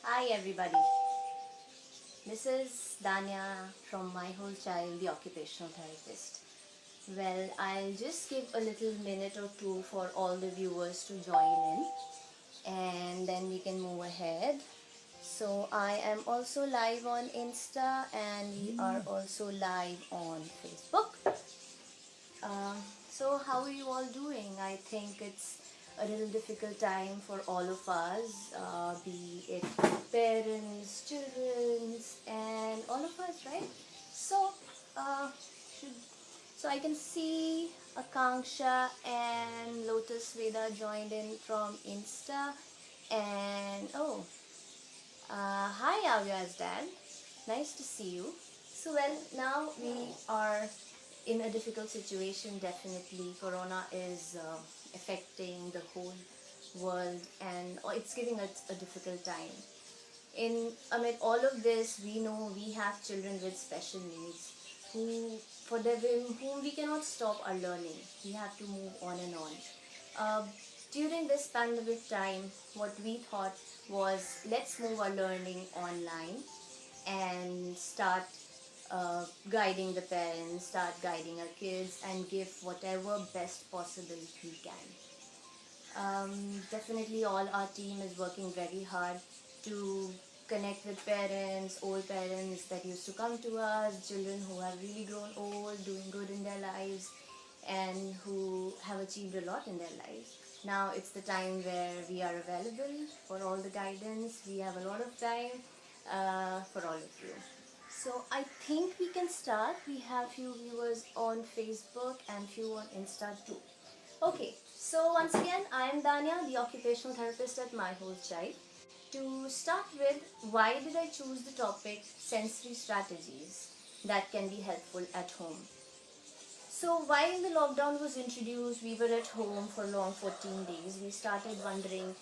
Hi everybody. This is Danya from My Whole Child, the occupational therapist. Well, I'll just give a little minute or two for all the viewers to join in and then we can move ahead. So I am also live on Insta and we are also live on Facebook. Uh, so how are you all doing? I think it's a little difficult time for all of us, be it parents, children, and all of us, right? So, uh, should, so I can see Akanksha and Lotus Veda joined in from Insta, and hi Avya's dad, nice to see you. So well, now we are in a difficult situation. Definitely corona is affecting the whole world and it's giving us a difficult time. In amid all of this, we know we have children with special needs who for them whom we cannot stop our learning. We have to move on and on. uh, During this pandemic time, what we thought was let's move our learning online and start guiding the parents, start guiding our kids, and give whatever best possible we can. Definitely, all our team is working very hard to connect with parents, old parents that used to come to us, children who have really grown old, doing good in their lives, and who have achieved a lot in their lives. Now it's the time where we are available for all the guidance. We have a lot of time for all of you. So I think we can start. We have few viewers on Facebook and few on Insta too. Okay, so once again, I am Danya, the occupational therapist at My Whole Child. To start with, why did I choose the topic sensory strategies that can be helpful at home? So while the lockdown was introduced, we were at home for long 14 days. We started wondering,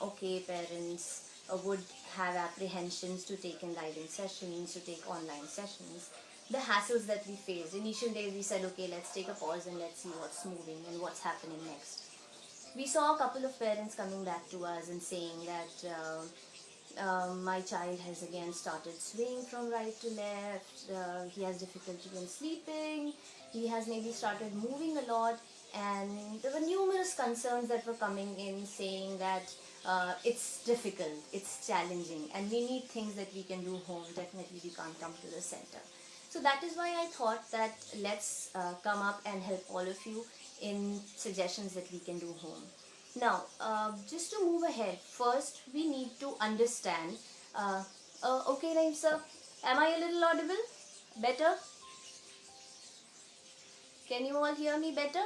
okay, parents would have apprehensions to take in guidance sessions, to take online sessions. The hassles that we faced. Initial days, we said, okay, let's take a pause and let's see what's moving and what's happening next. We saw a couple of parents coming back to us and saying that my child has again started swaying from right to left. He has difficulty in sleeping. He has maybe started moving a lot. And there were numerous concerns that were coming in saying that it's difficult, it's challenging, and we need things that we can do home. Definitely, we can't come to the center. So that is why I thought that let's come up and help all of you in suggestions that we can do home. Now, just to move ahead, first we need to understand. Uh, okay, Naim sir, am I a little audible? Better? Can you all hear me better?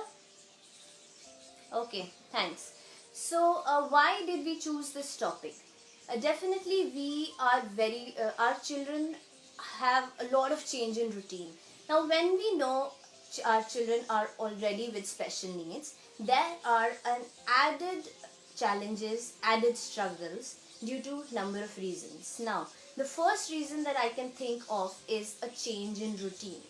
Okay, thanks. So, why did we choose this topic? Definitely, we are our children have a lot of change in routine. Now, when we know our children are already with special needs, there are an added challenges, added struggles due to number of reasons. Now, the first reason that I can think of is a change in routine.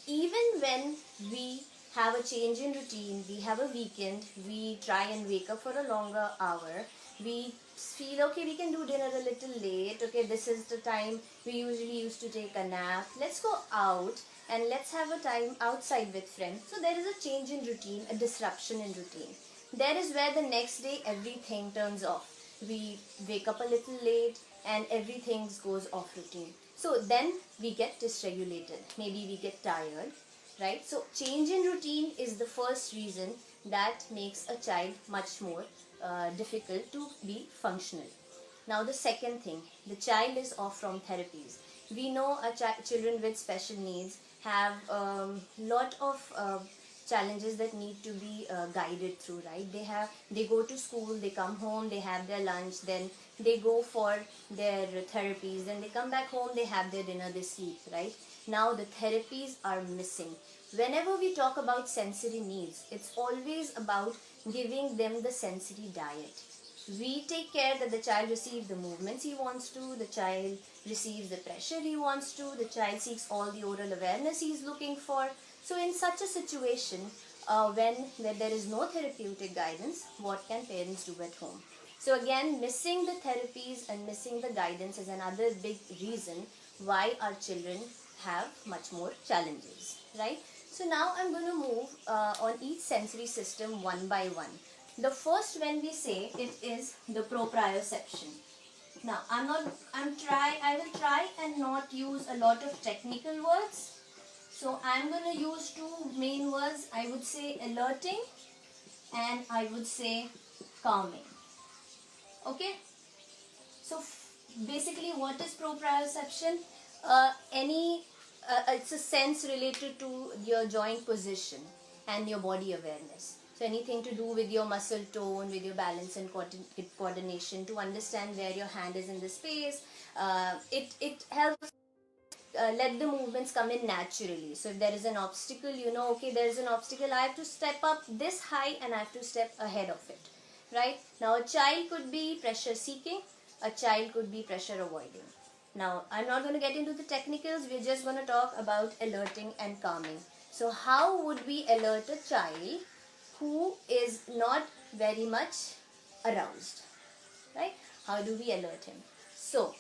Even when we have a change in routine, we have a weekend, we try and wake up for a longer hour, we feel okay, we can do dinner a little late, okay, this is the time we usually used to take a nap, let's go out and let's have a time outside with friends. So there is a change in routine, a disruption in routine. There is where the next day everything turns off. We wake up a little late and everything goes off routine. So then we get dysregulated. Maybe we get tired, right? So change in routine is the first reason that makes a child much more difficult to be functional. Now the second thing, the child is off from therapies. We know children with special needs have lot of challenges that need to be guided through, right? They go to school, they come home, they have their lunch, then they go for their therapies, then they come back home, they have their dinner, they sleep, right? Now the therapies are missing. Whenever we talk about sensory needs, it's always about giving them the sensory diet. We take care that the child receives the movements he wants to, the child receives the pressure he wants to, the child seeks all the oral awareness he is looking for. So in such a situation, when there is no therapeutic guidance, what can parents do at home? So again, missing the therapies and missing the guidance is another big reason why our children have much more challenges, right? So now I'm going to move on each sensory system one by one. The first, when we say, it is the proprioception. Now I will try and not use a lot of technical words. So I'm going to use two main words. I would say alerting and I would say calming. Okay? So basically, what is proprioception? It's a sense related to your joint position and your body awareness. So anything to do with your muscle tone, with your balance and coordination, to understand where your hand is in the space. It helps let the movements come in naturally. So if there is an obstacle, you know, okay, there is an obstacle, I have to step up this high and I have to step ahead of it, right? Now a child could be pressure seeking, a child could be pressure avoiding. Now I'm not going to get into the technicals, we're just going to talk about alerting and calming. So how would we alert a child who is not very much aroused, right? How do we alert him? So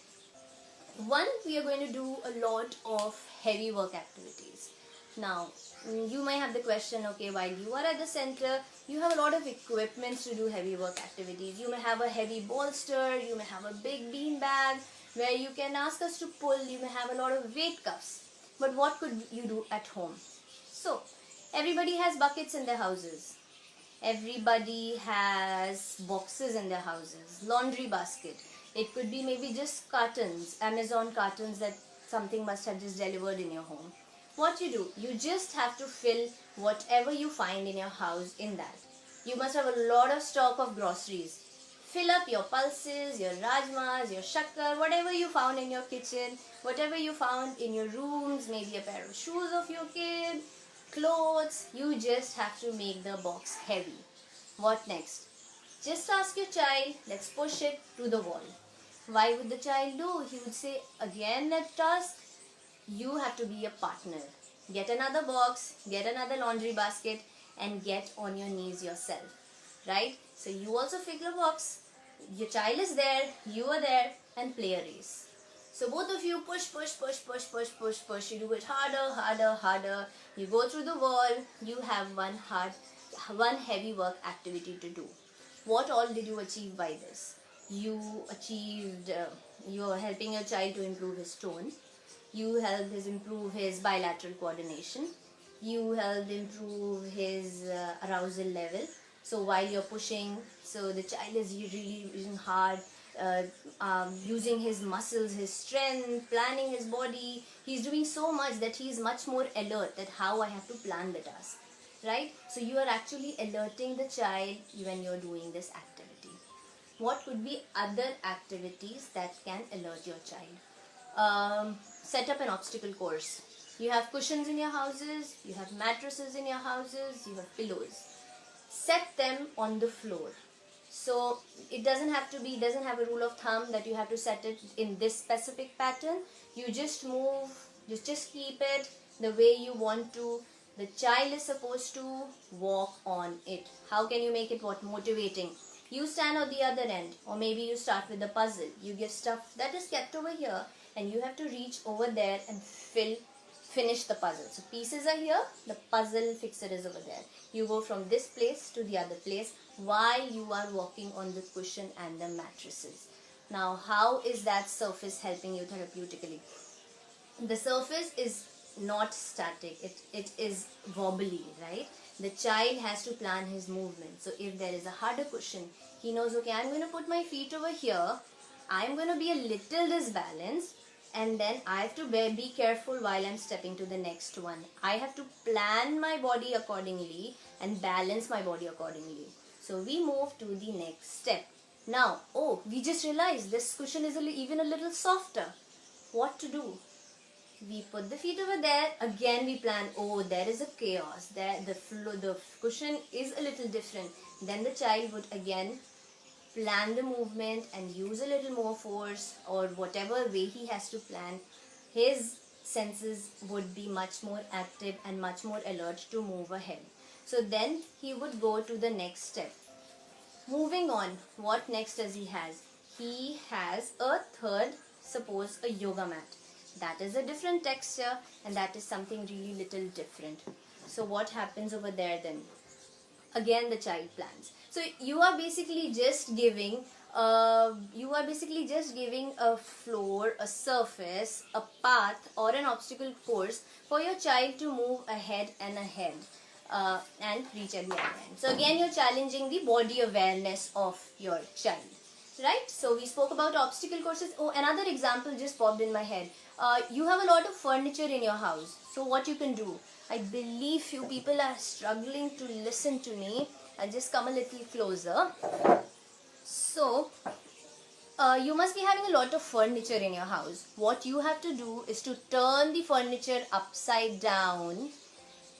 one, we are going to do a lot of heavy work activities. Now, you may have the question, okay, while you are at the center, you have a lot of equipment to do heavy work activities. You may have a heavy bolster, you may have a big bean bag where you can ask us to pull, you may have a lot of weight cuffs. But what could you do at home? So, everybody has buckets in their houses. Everybody has boxes in their houses, laundry basket. It could be maybe just cartons, Amazon cartons that something must have just delivered in your home. What you do, you just have to fill whatever you find in your house in that. You must have a lot of stock of groceries. Fill up your pulses, your rajmas, your shakkar, whatever you found in your kitchen, whatever you found in your rooms, maybe a pair of shoes of your kid, clothes. You just have to make the box heavy. What next? Just ask your child, let's push it to the wall. Why would the child do? He would say, again that task, you have to be a partner. Get another box, get another laundry basket and get on your knees yourself. Right? So you also fill a box, your child is there, you are there, and play a race. So both of you push, you do it harder. You go through the wall, you have one heavy work activity to do. What all did you achieve by this? You achieved, you're helping your child to improve his tone. You helped him improve his bilateral coordination. You helped improve his arousal level. So while you're pushing, so the child is really using hard, using his muscles, his strength, planning his body. He's doing so much that he's much more alert that how I have to plan the task, right? So you are actually alerting the child when you're doing this activity. What could be other activities that can alert your child? Set up an obstacle course. You have cushions in your houses, you have mattresses in your houses, you have pillows. Set them on the floor. So it doesn't have a rule of thumb that you have to set it in this specific pattern. You just move, just keep it the way you want to. The child is supposed to walk on it. How can you make it motivating? You stand on the other end, or maybe you start with a puzzle. You give stuff that is kept over here and you have to reach over there and finish the puzzle. So pieces are here, the puzzle fixer is over there. You go from this place to the other place while you are walking on the cushion and the mattresses. Now, how is that surface helping you therapeutically? The surface is not static, it is wobbly, right? The child has to plan his movement. So if there is a harder cushion, he knows, okay, I'm going to put my feet over here, I'm going to be a little disbalanced, and then I have to be careful while I'm stepping to the next one. I have to plan my body accordingly and balance my body accordingly. So we move to the next step. Now, oh, we just realized this cushion is even a little softer. What to do? We put the feet over there. Again we plan, oh, there is a chaos. There the cushion is a little different. Then the child would again plan the movement and use a little more force, or whatever way he has to plan. His senses would be much more active and much more alert to move ahead. So then he would go to the next step. moving on, what next does he has? He has a third, suppose a yoga mat. That is a different texture and that is something really little different. So what happens over there then? Again the child plans. So you are basically just giving a floor, a surface, a path or an obstacle course for your child to move ahead and ahead and reach at the other end. So again you're challenging the body awareness of your child. Right? So we spoke about obstacle courses. Oh, another example just popped in my head. You have a lot of furniture in your house. So what you can do? I believe few people are struggling to listen to me. I'll just come a little closer. So you must be having a lot of furniture in your house. What you have to do is to turn the furniture upside down.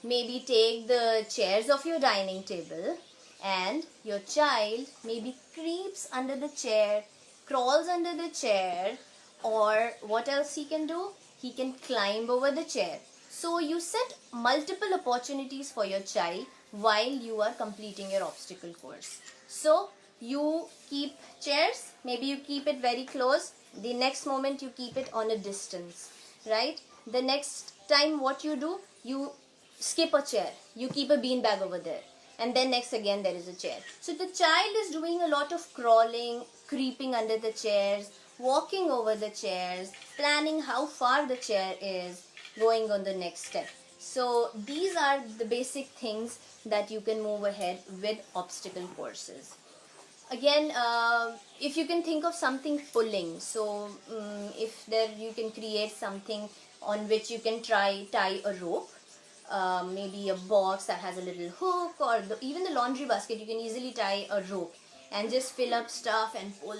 Maybe take the chairs of your dining table and your child maybe creeps under the chair, crawls under the chair, or what else he can do? He can climb over the chair. So you set multiple opportunities for your child while you are completing your obstacle course. So you keep chairs, maybe you keep it very close. The next moment you keep it on a distance, right? The next time what you do, you skip a chair, you keep a bean bag over there, and then next again there is a chair. So the child is doing a lot of crawling, creeping under the chairs, walking over the chairs, planning how far the chair is, going on the next step. So these are the basic things that you can move ahead with obstacle courses. Again, if you can think of something pulling, so if there you can create something on which you can tie a rope, maybe a box that has a little hook, or even the laundry basket, you can easily tie a rope and just fill up stuff and pull.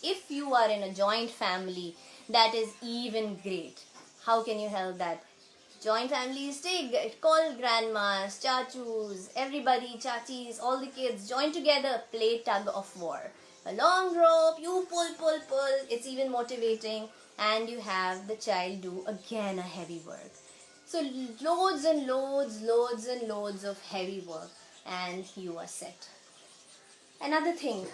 If you are in a joint family, that is even great. How can you help that? Joint families, call grandmas, chachus, everybody, chachis, all the kids, join together, play tug of war. A long rope, you pull, it's even motivating, and you have the child do again a heavy work. So loads and loads of heavy work, and you are set. Another thing,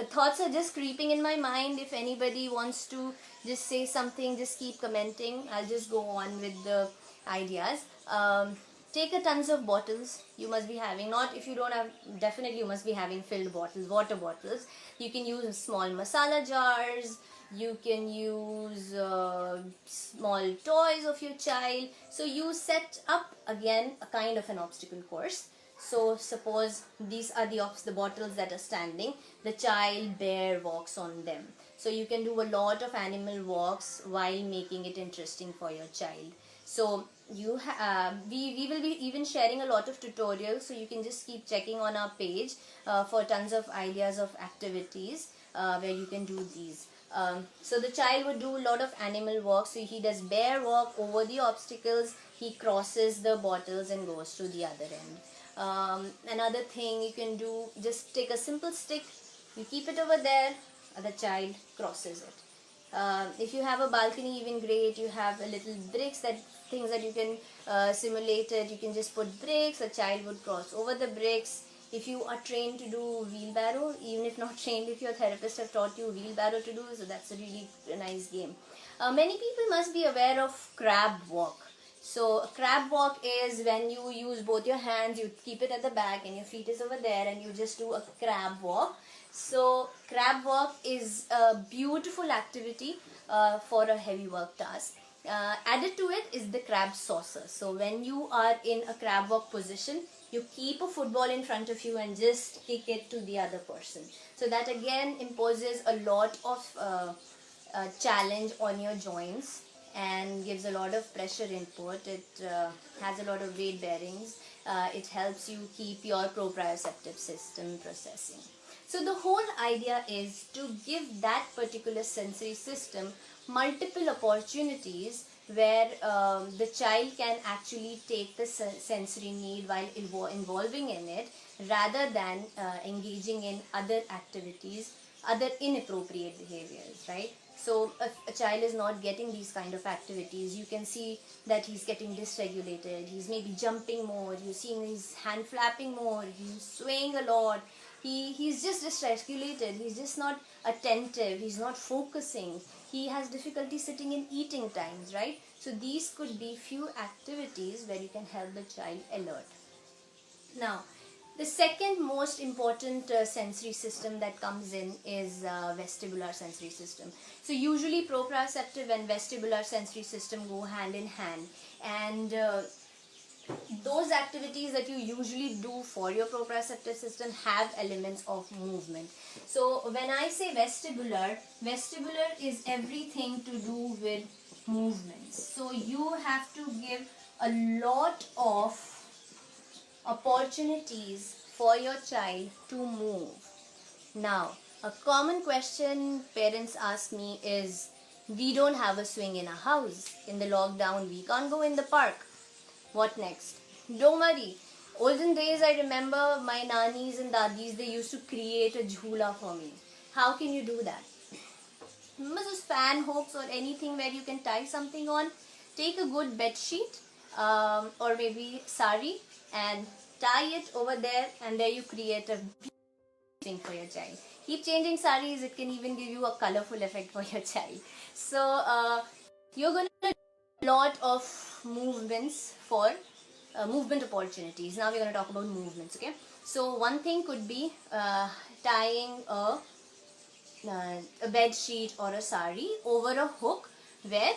thoughts are just creeping in my mind. If anybody wants to just say something, just keep commenting. I'll just go on with the ideas. Take a tons of bottles. You must be having, not if you don't have, definitely you must be having filled bottles, water bottles. You can use small masala jars. You can use small toys of your child. So you set up again a kind of an obstacle course. So suppose these are the bottles that are standing. The child bear walks on them. So you can do a lot of animal walks while making it interesting for your child. So you we will be even sharing a lot of tutorials. So you can just keep checking on our page for tons of ideas of activities where you can do these. So the child would do a lot of animal walks. So he does bear walk over the obstacles. He crosses the bottles and goes to the other end. Another thing you can do, just take a simple stick, you keep it over there, the child crosses it. If you have a balcony, even great. You have a little bricks, things that you can simulate it. You can just put bricks, a child would cross over the bricks. If you are trained to do wheelbarrow, even if not trained, if your therapist have taught you wheelbarrow to do, so that's a really nice game. Many people must be aware of crab walk. So a crab walk is when you use both your hands, you keep it at the back and your feet is over there and you just do a crab walk. So crab walk is a beautiful activity for a heavy work task. Added to it is the crab saucer. So when you are in a crab walk position, you keep a football in front of you and just kick it to the other person. So that again imposes a lot of challenge on your joints and gives a lot of pressure input. It has a lot of weight bearings. It helps you keep your proprioceptive system processing. So the whole idea is to give that particular sensory system multiple opportunities where the child can actually take the sensory need while involving in it, rather than engaging in other activities, other inappropriate behaviors, right? So if a child is not getting these kind of activities, you can see that he's getting dysregulated, he's maybe jumping more, you're seeing his hand flapping more, he's swaying a lot, he's just dysregulated, he's just not attentive, he's not focusing, he has difficulty sitting in eating times, right? So these could be few activities where you can help the child alert. Now, the second most important sensory system that comes in is vestibular sensory system. So usually proprioceptive and vestibular sensory system go hand in hand, and those activities that you usually do for your proprioceptive system have elements of movement. So when I say vestibular, vestibular is everything to do with movements. So you have to give a lot of opportunities for your child to move. Now, a common question parents ask me is, we don't have a swing in our house. In the lockdown, we can't go in the park. What next? Don't worry. Olden days, I remember my nannies and dadis, they used to create a jhula for me. How can you do that? Remember those fan hooks or anything where you can tie something on? Take a good bed sheet or maybe sari and tie it over there, and there you create a thing for your child. Keep changing saris, it can even give you a colorful effect for your child. So you're going to do a lot of movements for movement opportunities. Now we're going to talk about movements, okay? So one thing could be tying a bed sheet or a sari over a hook where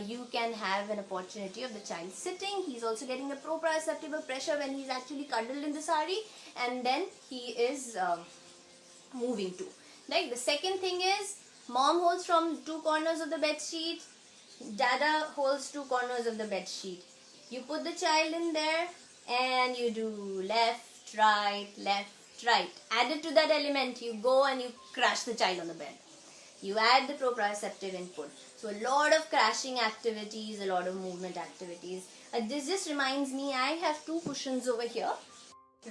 you can have an opportunity of the child sitting. He's also getting the proprioceptive pressure when he's actually cuddled in the sari, and then he is moving too. Right? The second thing is, mom holds from two corners of the bed sheet, dada holds two corners of the bed sheet. You put the child in there and you do left, right, left, right. Added to that element, you go and you crash the child on the bed. You add the proprioceptive input. So a lot of crashing activities, a lot of movement activities. This just reminds me, I have two cushions over here,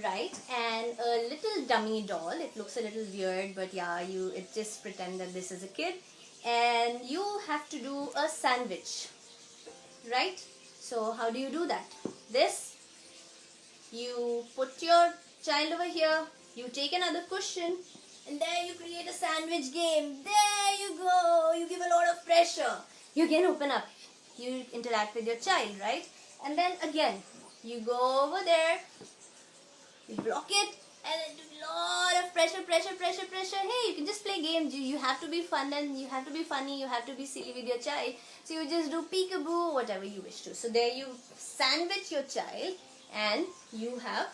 right? And a little dummy doll. It looks a little weird, but yeah, it just pretend that this is a kid. And you have to do a sandwich, right? So how do you do that? This, you put your child over here, you take another cushion, and there you create a sandwich game. There you go. You give a lot of pressure. You can open up. You interact with your child, right? And then again, you go over there, you block it, and then do a lot of pressure. Hey, you can just play games. You have to be fun and you have to be funny. You have to be silly with your child. So you just do peekaboo, whatever you wish to. So there you sandwich your child, and you have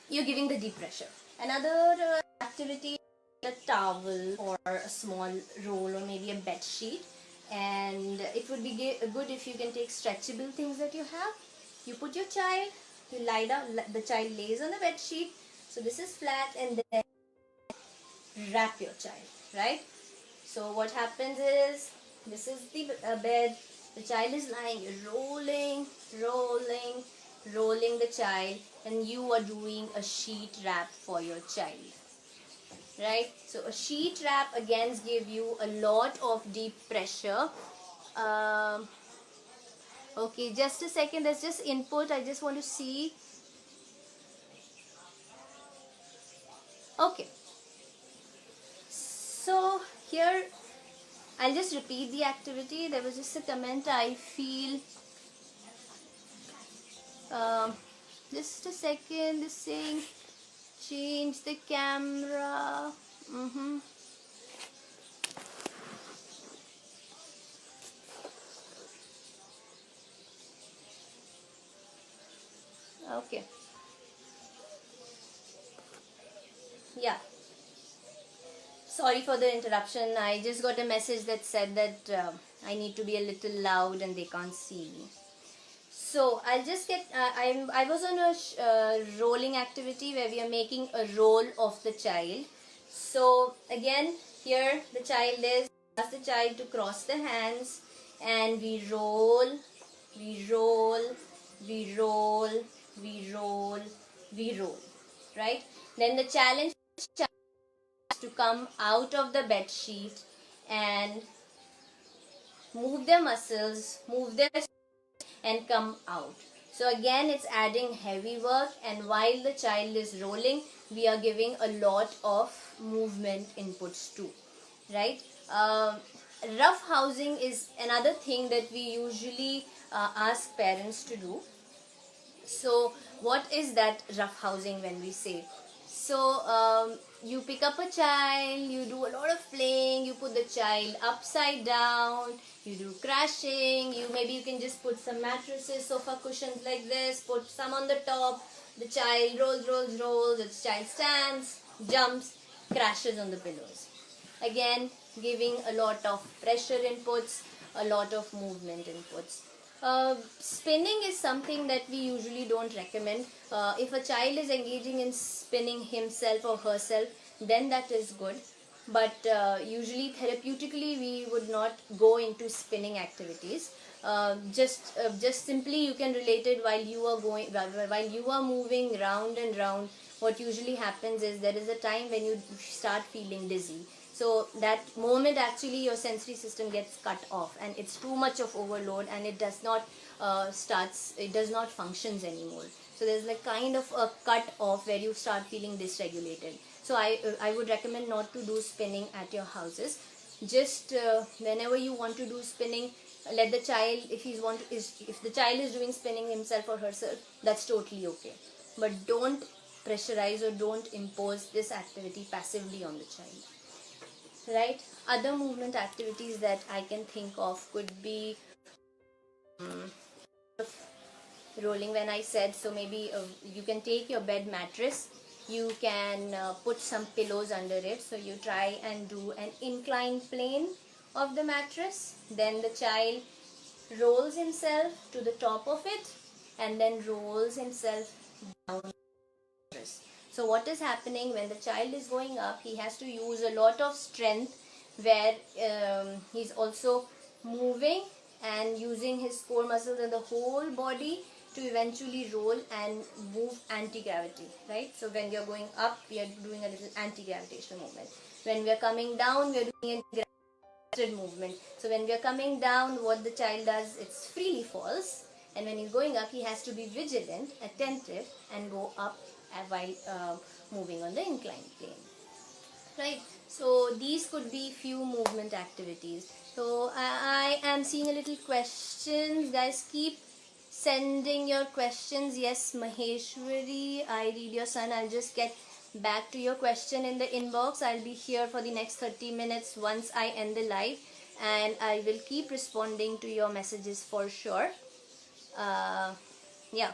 you're giving the deep pressure. Another activity, a towel or a small roll or maybe a bed sheet, and it would be good if you can take stretchable things that you have. You put your child, you lie down, the child lays on the bed sheet, so this is flat, and then wrap your child, right? So what happens is, this is the bed, the child is lying, rolling the child, and you are doing a sheet wrap for your child, right? So a sheet wrap again give you a lot of deep pressure. Okay, just a second, there's just input, I just want to see. Okay, so here I'll just repeat the activity. There was just a comment, I feel just a second, this saying change the camera. Okay, yeah, sorry for the interruption. I just got a message that said that I need to be a little loud and they can't see me. So I'll just get, I was on a rolling activity where we are making a roll of the child. So again, here the child is, ask the child to cross the hands, and we roll, right? Then the challenge to come out of the bed sheet and move their muscles, move their and come out. So again, it's adding heavy work, and while the child is rolling, we are giving a lot of movement inputs too, right? Rough housing is another thing that we usually ask parents to do. So, what is that rough housing when we say? So, you pick up a child, you do a lot of playing, you put the child upside down, you do crashing, maybe you can just put some mattresses, sofa cushions like this, put some on the top, the child rolls, the child stands, jumps, crashes on the pillows. Again, giving a lot of pressure inputs, a lot of movement inputs. Spinning is something that we usually don't recommend. If a child is engaging in spinning himself or herself, then that is good. But usually therapeutically we would not go into spinning activities. Just simply you can relate it while you are moving round and round. What usually happens is there is a time when you start feeling dizzy. So that moment actually your sensory system gets cut off, and it's too much of overload, and it does not functions anymore. So there's like kind of a cut off where you start feeling dysregulated. So I would recommend not to do spinning at your houses. Just whenever you want to do spinning, let the child, if the child is doing spinning himself or herself, that's totally okay. But don't pressurize or don't impose this activity passively on the child. Right? Other movement activities that I can think of could be rolling, when I said. So maybe you can take your bed mattress, you can put some pillows under it. So you try and do an inclined plane of the mattress. Then the child rolls himself to the top of it and then rolls himself down the mattress. So what is happening when the child is going up, he has to use a lot of strength, where he's also moving and using his core muscles and the whole body to eventually roll and move anti-gravity, right? So when we are going up, we are doing a little anti-gravitational movement. When we are coming down, we are doing a gravitational movement. So when we are coming down, what the child does, it's freely falls, and when he's going up, he has to be vigilant, attentive, and go up while moving on the inclined plane, right? So these could be few movement activities. So I am seeing a little questions, guys. Keep sending your questions. Yes, Maheshwari, I read your son. I'll just get back to your question in the inbox. I'll be here for the next 30 minutes once I end the live, and I will keep responding to your messages for sure. Yeah.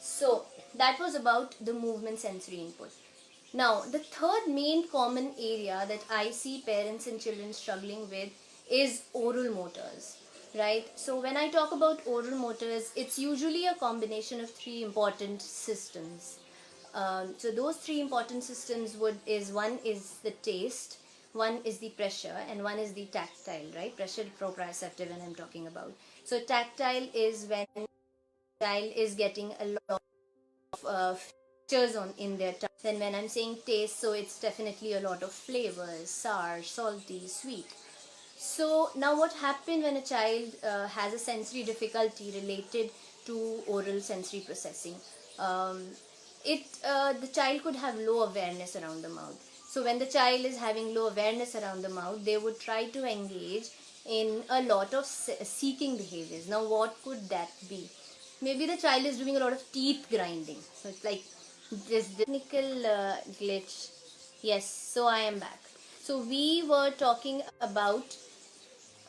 So that was about the movement sensory input. Now, the third main common area that I see parents and children struggling with is oral motors, right? So when I talk about oral motors, it's usually a combination of three important systems. So those three important systems one is the taste, one is the pressure, and one is the tactile, right? Pressure proprioceptive when I'm talking about. So tactile is when the child is getting a lot of features in their tongue. Then when I'm saying taste, so it's definitely a lot of flavors, sour, salty, sweet. So now what happens when a child has a sensory difficulty related to oral sensory processing? The child could have low awareness around the mouth. So when the child is having low awareness around the mouth, they would try to engage in a lot of seeking behaviors. Now what could that be? Maybe the child is doing a lot of teeth grinding. So it's like this technical glitch. Yes, so I am back. So we were talking about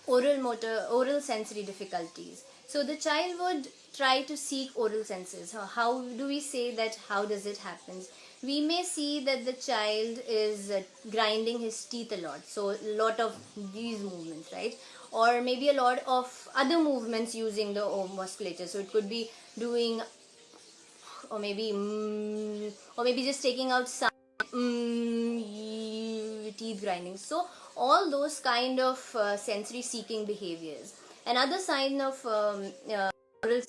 oral sensory difficulties. So the child would try to seek oral senses. How do we say that? How does it happen? We may see that the child is grinding his teeth a lot. So a lot of these movements, right? Or maybe a lot of other movements using the musculature. So it could be doing, or maybe just taking out some teeth grinding. So all those kind of sensory seeking behaviors. Another sign of oral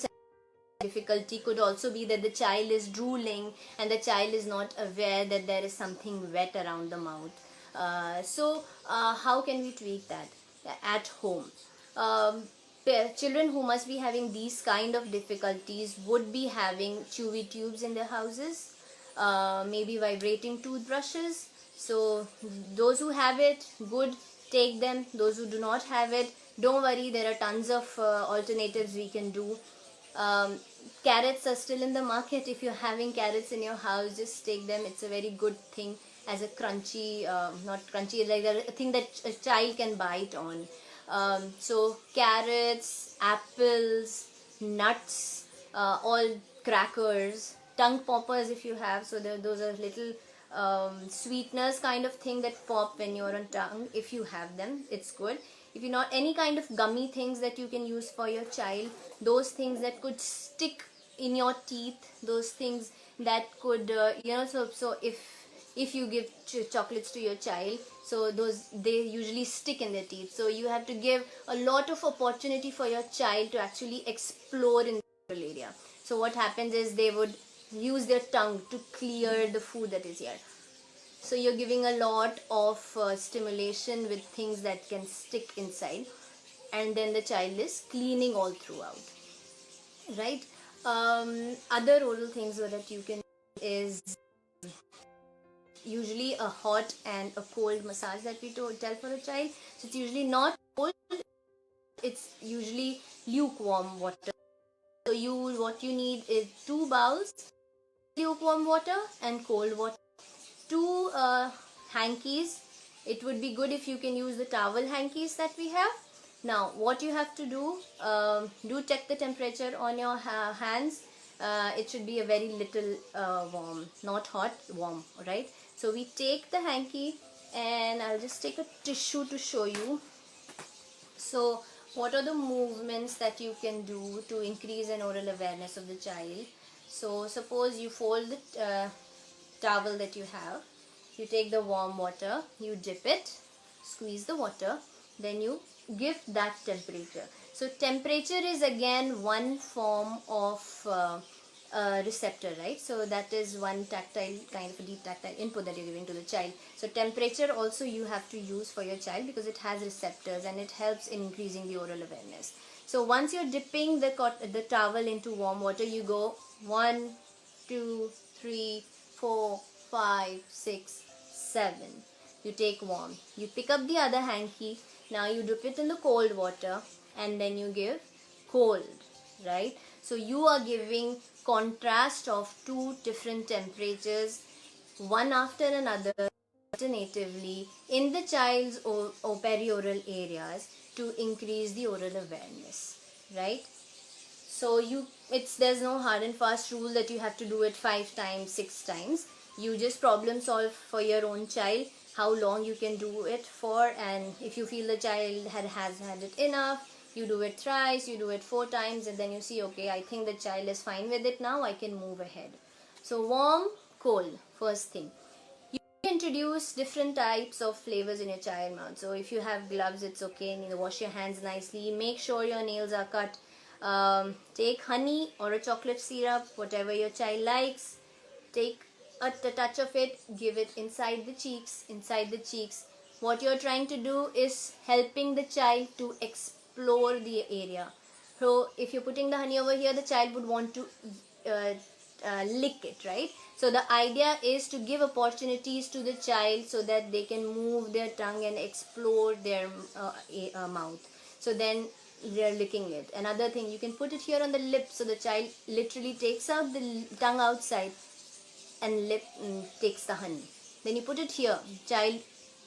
difficulty could also be that the child is drooling and the child is not aware that there is something wet around the mouth. How can we tweak that at home? Um, Children who must be having these kind of difficulties would be having chewy tubes in their houses, maybe vibrating toothbrushes. So those who have it, good, take them. Those who do not have it, don't worry, there are tons of alternatives we can do. um, Carrots are still in the market. If you're having carrots in your house, just take them. It's a very good thing as a crunchy, not crunchy, like a thing that a child can bite on. So carrots, apples, nuts, all crackers, tongue poppers if you have. So those are little sweeteners kind of thing that pop when you're on tongue. If you have them, it's good. If you not, any kind of gummy things that you can use for your child, those things that could stick in your teeth, those things that could so if you give chocolates to your child, so those, they usually stick in their teeth. So you have to give a lot of opportunity for your child to actually explore in the area. So what happens is they would use their tongue to clear the food that is here. So you're giving a lot of stimulation with things that can stick inside, and then the child is cleaning all throughout, right? Other oral things that you can is usually a hot and a cold massage that we tell for a child. So it's usually not cold, it's usually lukewarm water. So what you need is 2 bowls lukewarm water and cold water, 2 hankies. It would be good if you can use the towel hankies that we have. Now what you have to do check the temperature on your hands. It should be a very little warm, not hot, warm, right? So we take the hanky, and I'll just take a tissue to show you. So what are the movements that you can do to increase an oral awareness of the child? So suppose you fold the towel that you have, you take the warm water, you dip it, squeeze the water, then you give that temperature. So temperature is again one form of receptor, right? So that is one tactile, kind of a deep tactile input that you're giving to the child. So temperature also you have to use for your child because it has receptors and it helps in increasing the oral awareness. So once you're dipping the towel into warm water, you go 1, 2, 3, 4, 5, 6, 7. You take warm. You pick up the other hanky. Now you dip it in the cold water and then you give cold, right? So you are giving contrast of 2 different temperatures, one after another, alternatively in the child's perioral areas to increase the oral awareness, right? So there's no hard and fast rule that you have to do it 5 times, 6 times. You just problem solve for your own child how long you can do it for, and if you feel the child has had it enough, you do it thrice, you do it 4 times, and then you see, okay, I think the child is fine with it now, I can move ahead. So warm, cold, first thing. You introduce different types of flavors in your child mouth. So if you have gloves, it's okay, and wash your hands nicely, make sure your nails are cut. Take honey or a chocolate syrup, whatever your child likes. Take a touch of it, give it inside the cheeks. What you're trying to do is helping the child to explore the area. So if you're putting the honey over here, the child would want to uh, lick it, right? So the idea is to give opportunities to the child so that they can move their tongue and explore their mouth. So then they're licking it. Another thing, you can put it here on the lip, so the child literally takes out the tongue outside and takes the honey. Then you put it here, child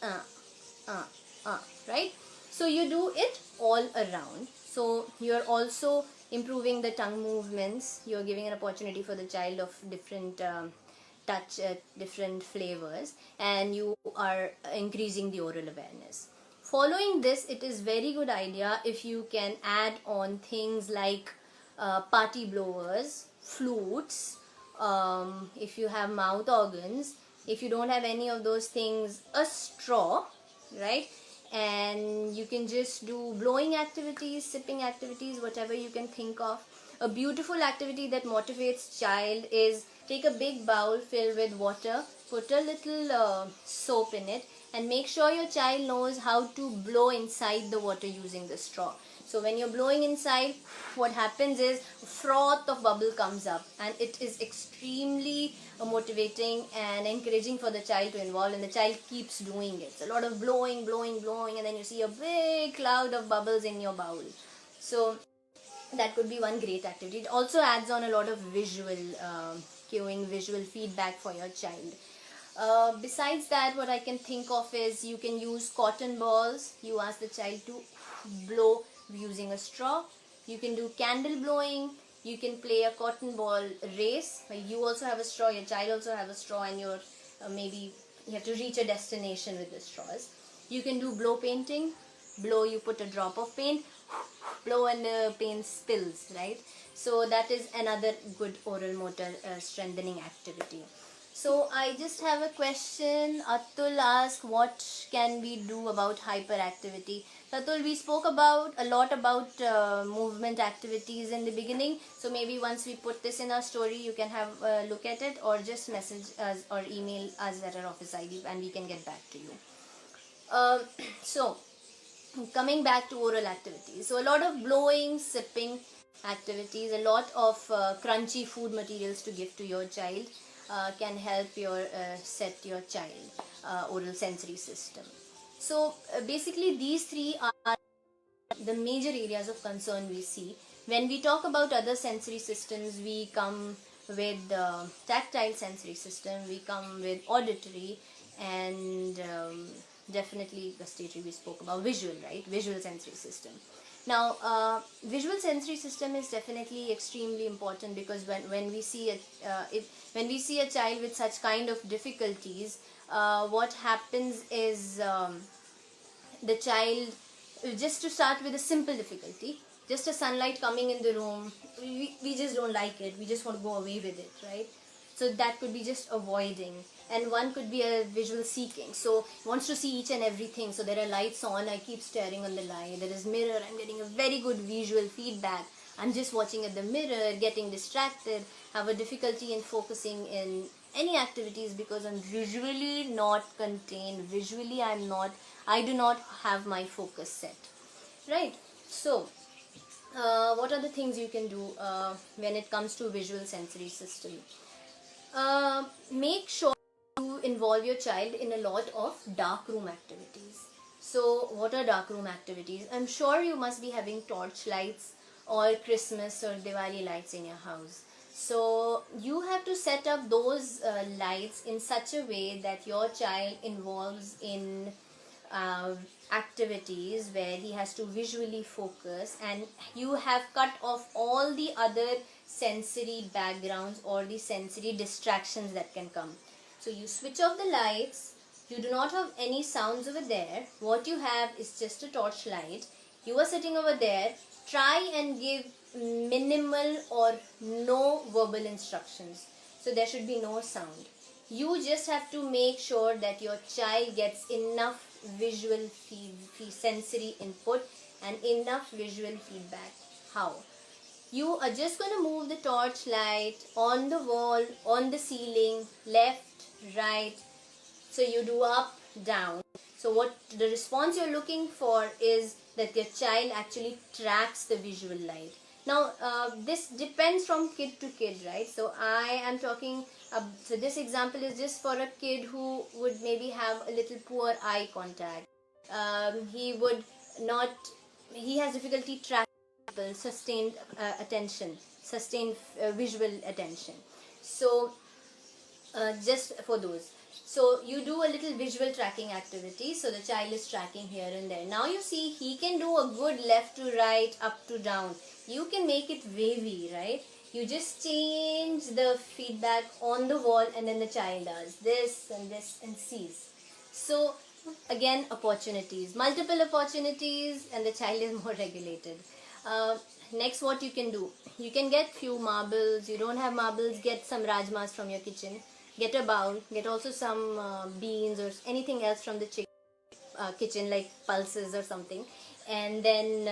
uh, right? So you do it all around. So you're also improving the tongue movements. You're giving an opportunity for the child of different touch, different flavors, and you are increasing the oral awareness. Following this, it is very good idea if you can add on things like party blowers, flutes, if you have mouth organs. If you don't have any of those things, a straw, right? And you can just do blowing activities, sipping activities, whatever you can think of. a beautiful activity that motivates child is take a big bowl filled with water, put a little soap in it, and make sure your child knows how to blow inside the water using the straw. So when you're blowing inside, what happens is froth of bubble comes up, and it is extremely motivating and encouraging for the child to involve, and the child keeps doing it. It's a lot of blowing, blowing, blowing, and then you see a big cloud of bubbles in your bowl. So that could be one great activity. It also adds on a lot of visual cueing, visual feedback for your child. Besides that, what I can think of is you can use cotton balls. You ask the child to blow using a straw. You can do candle blowing. You can play a cotton ball race. You also have a straw, your child also have a straw, and you're maybe you have to reach a destination with the straws. You can do blow painting. Blow, you put a drop of paint, blow, and the paint spills, right? So that is another good oral motor strengthening activity. So I just have a question. Atul asked, what can we do about hyperactivity? Atul, we spoke about a lot about movement activities in the beginning. So maybe once we put this in our story, you can have a look at it, or just message us or email us at our office ID, and we can get back to you. So coming back to oral activities, so a lot of blowing, sipping activities, a lot of crunchy food materials to give to your child can help your set your child oral sensory system. So basically these three are the major areas of concern we see. When we talk about other sensory systems, we come with the tactile sensory system, we come with auditory, and definitely gustatory. We spoke about visual, right? Visual sensory system. Now, visual sensory system is definitely extremely important, because when we see when we see a child with such kind of difficulties, what happens is the child, just to start with a simple difficulty, just a sunlight coming in the room, we just don't like it, we just want to go away with it, right? So that could be just avoiding. And one could be a visual seeking, so wants to see each and everything. So there are lights on, I keep staring on the light. There is mirror, I'm getting a very good visual feedback, I'm just watching at the mirror, getting distracted, have a difficulty in focusing in any activities because I'm visually not contained, visually I do not have my focus set, right? So what are the things you can do when it comes to visual sensory system? Make sure you involve your child in a lot of dark room activities. So what are dark room activities? I'm sure you must be having torch lights or Christmas or Diwali lights in your house. So you have to set up those lights in such a way that your child involves in activities where he has to visually focus, and you have cut off all the other sensory backgrounds or the sensory distractions that can come. So you switch off the lights, you do not have any sounds over there, what you have is just a torch light, you are sitting over there, try and give minimal or no verbal instructions. So there should be no sound. You just have to make sure that your child gets enough visual sensory input and enough visual feedback. How? You are just going to move the torch light on the wall, on the ceiling, left, right. So you do up, down. So what the response you're looking for is that your child actually tracks the visual light. Now this depends from kid to kid, right? So I am talking, so this example is just for a kid who would maybe have a little poor eye contact. He would not, he has difficulty tracking sustained attention, sustained visual attention. So just for those. So you do a little visual tracking activity. So the child is tracking here and there. Now you see he can do a good left to right, up to down. You can make it wavy, right? You just change the feedback on the wall, and then the child does this and sees. So again, opportunities, multiple opportunities, and the child is more regulated. Next, what you can do, you can get few marbles. You don't have marbles, get some rajmas from your kitchen, get a bowl, get also some beans or anything else from the kitchen, like pulses or something, and then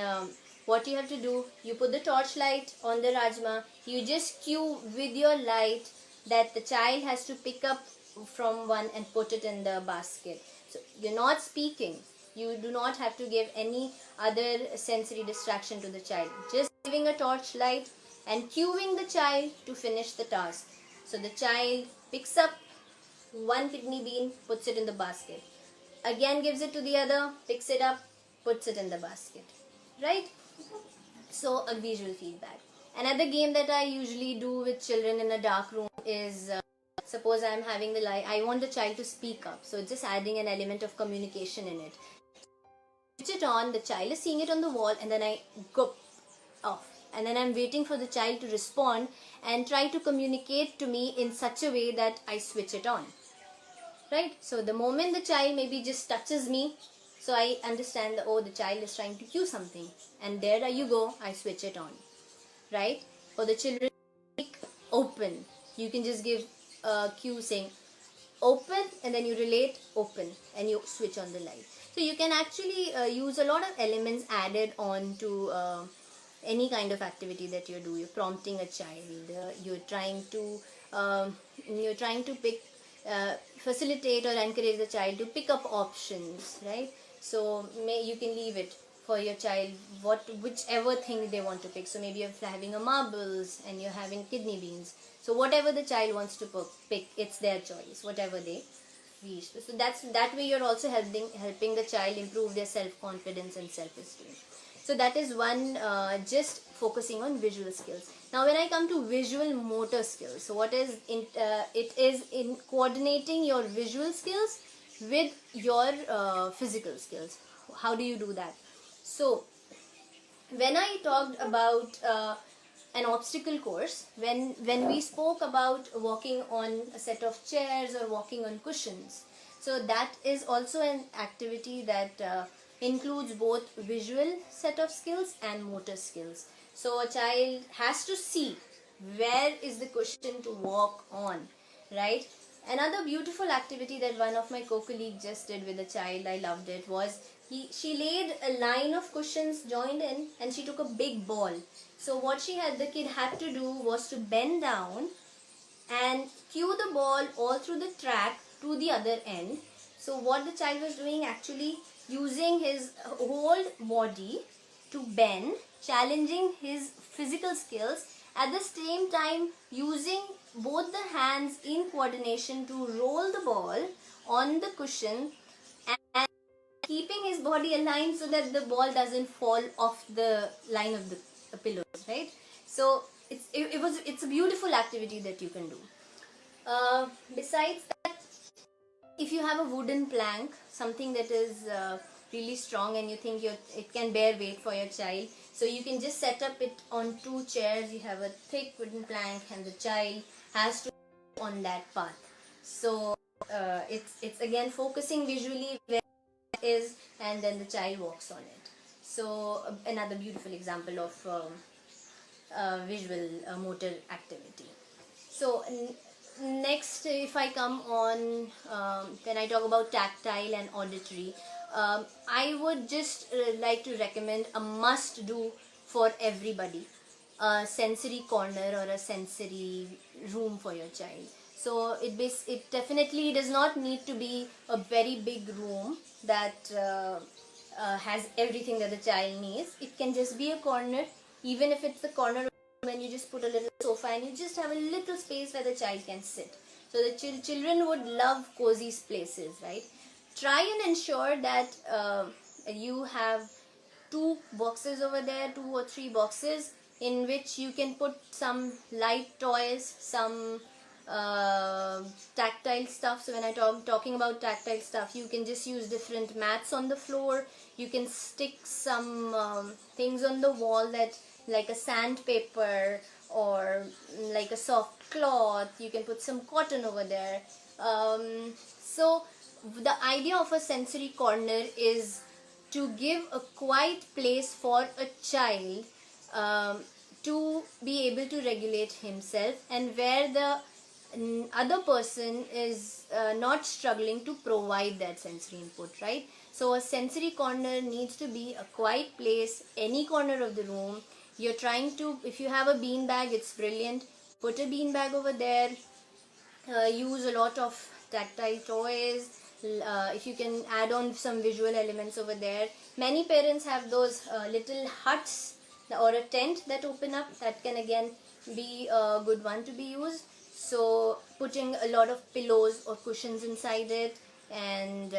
what you have to do, you put the torchlight on the rajma, you just cue with your light that the child has to pick up from one and put it in the basket. So you're not speaking. You do not have to give any other sensory distraction to the child. Just giving a torchlight and cueing the child to finish the task. So the child picks up one kidney bean, puts it in the basket. Again gives it to the other, picks it up, puts it in the basket. Right? So a visual feedback. Another game that I usually do with children in a dark room is suppose I'm having the light, I want the child to speak up. So just adding an element of communication in it. Switch it on, the child is seeing it on the wall, and then I go off. And then I'm waiting for the child to respond and try to communicate to me in such a way that I switch it on. Right? So the moment the child maybe just touches me, so I understand that, oh, the child is trying to cue something. And there you go, I switch it on. Right? For the children, open. You can just give a cue saying open, and then you relate open, and you switch on the light. So you can actually use a lot of elements added on to any kind of activity that you do. You're prompting a child. You're trying to facilitate or encourage the child to pick up options, right? So you can leave it for your child whichever thing they want to pick. So maybe you're having a marbles and you're having kidney beans. So whatever the child wants to pick, it's their choice, whatever they wish. So that way you're also helping the child improve their self-confidence and self-esteem. So that is one, just focusing on visual skills. Now when I come to visual motor skills, so what is it is in coordinating your visual skills with your physical skills. How do you do that? So when I talked about an obstacle course, when we spoke about walking on a set of chairs or walking on cushions, so that is also an activity that includes both visual set of skills and motor skills. So a child has to see where is the cushion to walk on, right? Another beautiful activity that one of my co-colleagues just did with a child, I loved it, was she laid a line of cushions joined in, and she took a big ball. So what the kid had to do was to bend down and cue the ball all through the track to the other end. So what the child was doing, actually using his whole body to bend, challenging his physical skills, at the same time using both the hands in coordination to roll the ball on the cushion and keeping his body aligned so that the ball doesn't fall off the line of the pillows, right? So it's a beautiful activity that you can do. Besides that, if you have a wooden plank, something that is really strong and you think it can bear weight for your child, so you can just set up it on 2 chairs. You have a thick wooden plank and the child has to on that path. So it's again focusing visually where it is, and then the child walks on it. So another beautiful example of visual motor activity. So next, if I come on, when I talk about tactile and auditory, I would just like to recommend a must do for everybody, a sensory corner or a sensory room for your child. So it definitely does not need to be a very big room that has everything that the child needs. It can just be a corner, even if it's the corner when you just put a little sofa and you just have a little space where the child can sit. So the children would love cozy places, right? Try and ensure that you have 2 boxes over there, 2 or 3 boxes in which you can put some light toys, some tactile stuff. So when I'm talking about tactile stuff, you can just use different mats on the floor. You can stick some things on the wall, that like a sandpaper or like a soft cloth. You can put some cotton over there. So the idea of a sensory corner is to give a quiet place for a child to be able to regulate himself, and where the other person is not struggling to provide that sensory input, right? So a sensory corner needs to be a quiet place, any corner of the room. You're trying to, if you have a bean bag, it's brilliant. Put a bean bag over there. Use a lot of tactile toys. If you can add on some visual elements over there. Many parents have those little huts or a tent that open up, that can again be a good one to be used. So putting a lot of pillows or cushions inside it, and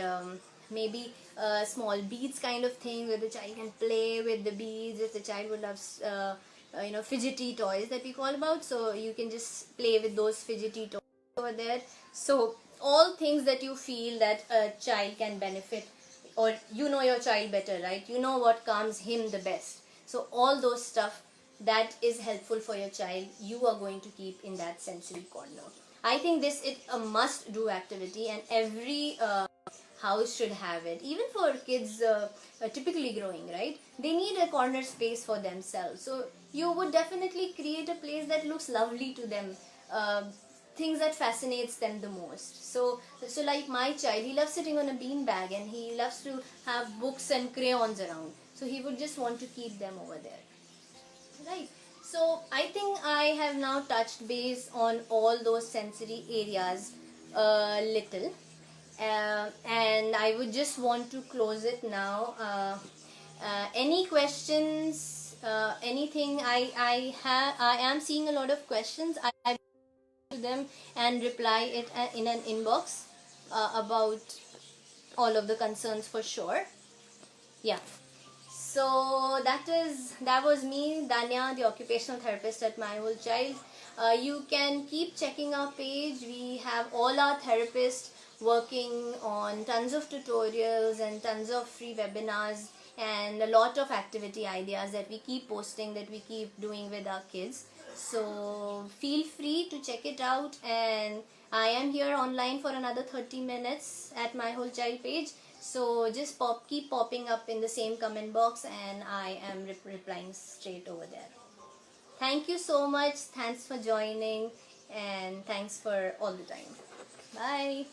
maybe a small beads kind of thing where the child can play with the beads. If the child would love fidgety toys that we call about, so you can just play with those fidgety toys over there. So all things that you feel that a child can benefit, or you know your child better, right? You know what calms him the best. So all those stuff that is helpful for your child, you are going to keep in that sensory corner. I think this is a must do activity, and every house should have it. Even for kids typically growing, right, they need a corner space for themselves. So you would definitely create a place that looks lovely to them, uh, things that fascinates them the most. So like my child, he loves sitting on a bean bag, and he loves to have books and crayons around, so he would just want to keep them over there, right? So I think I have now touched base on all those sensory areas a little, and I would just want to close it now. Any questions? Anything? I am seeing a lot of questions. I to them and reply it in an inbox about all of the concerns for sure. Yeah. So that was me, Danya, the occupational therapist at My Whole Child. You can keep checking our page. We have all our therapists working on tons of tutorials and tons of free webinars and a lot of activity ideas that we keep posting, that we keep doing with our kids. So feel free to check it out, and I am here online for another 30 minutes at My Whole Child page. So just keep popping up in the same comment box, and I am replying straight over there. Thank you so much. Thanks for joining, and thanks for all the time. Bye.